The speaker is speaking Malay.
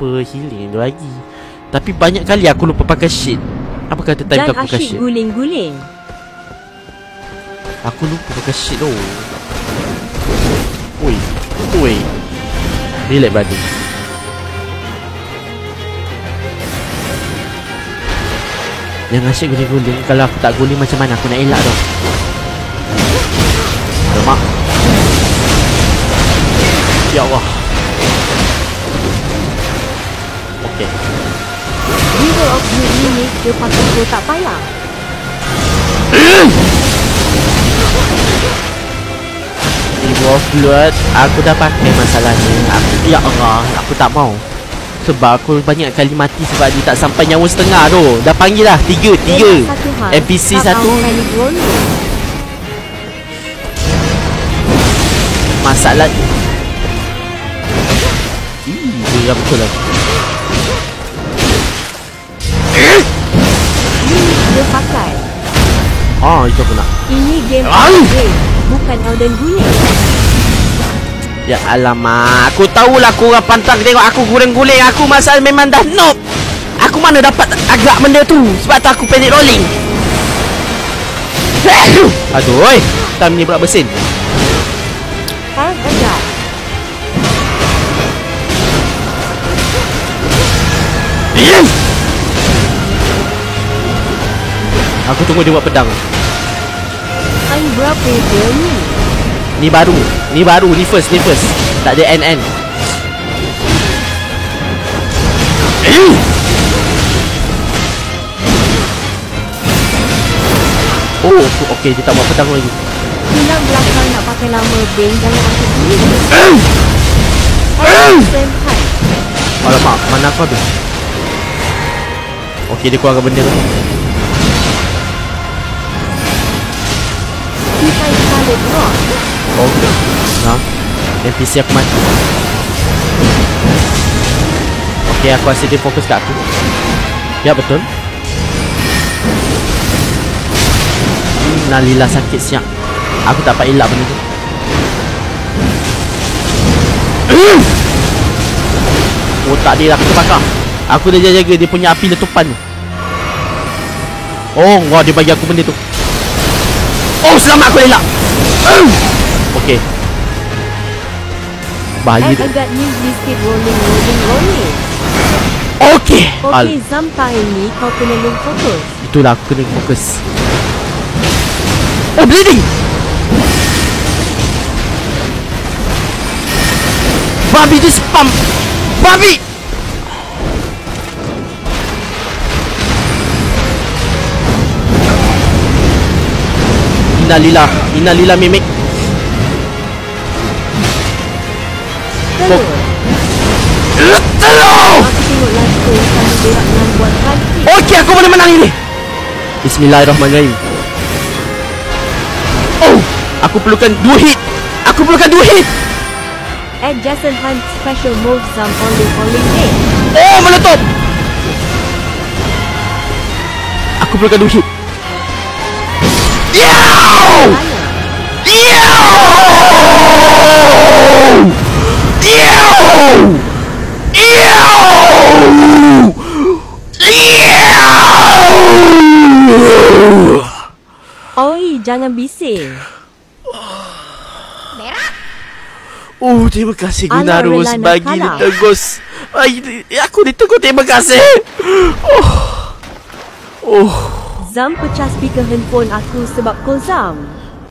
lupa healing lagi. Tapi banyak kali aku lupa pakai shield. Apa kata time aku pakai shield? Guling-guling. Aku lupa pakai shield tu. Oi. Oi. Relax brother. Yang asyik guling-guling. Kalau aku tak guling macam mana aku nak elak tu? Alamak. Ya Allah. Okay. Hero of Blue ini dia pakai tu tak payah. Hero of Blood aku dah pakai masalahnya. Ya Allah, aku tak mau. Sebab aku banyak kali mati sebab dia tak sampai nyawa setengah tu. Dah panggil lah 3 NPC 1. Masalah dia betul lah. Dia pakai. Itu aku nak. Ini game bukan Elden Ring. Ya alamak, aku tahulah korang pantang tengok aku guling-guling. Aku masalah memang dah noob. Aku mana dapat agak benda tu. Sebab tu aku panic rolling. Aduh, oi. Time ni pula bersin. Agak. Aku tunggu dia buat pedang. Berapa dia ni? Ni baru. Ni first. Tak ada NN. Oh, okey, dia tak buat pedang lagi. Hilang belakang nak pakai lama Bing dalam aku sendiri. Alamak, mana aku habis? Okey, dia keluarkan benda tu. Okey. Nah, NPC aku mati. Okey, aku rasa dia fokus kat aku. Ya, betul. Nalila sakit siap. Aku tak dapat elak benda tu. Oh, tak dia aku terbakar. Aku dah jaga dia punya api letupan tu. Oh, wah, dia bagi aku benda tu. Oh, selamat aku elak. Okey. Bahaya tu. Agak ni sikit rolling. Okey. Okey, sampai ni kau kena link fokus. Itulah aku kena fokus. Oh, bleeding. Babi dia spam. Babi. Innalillah mimik. Okey, aku boleh menang ini. Bismillahirrahmanirrahim. Oh, aku perlukan 2 hit. Add Jason Hunt special move some only day. Oh, meletup. Aku perlukan 2 hit. Oi, jangan bising. Oh, terima kasih Gunaru bagi ditegus. Aku ditegur, terima kasih. Zam pecah speaker handphone aku sebab kau Zam.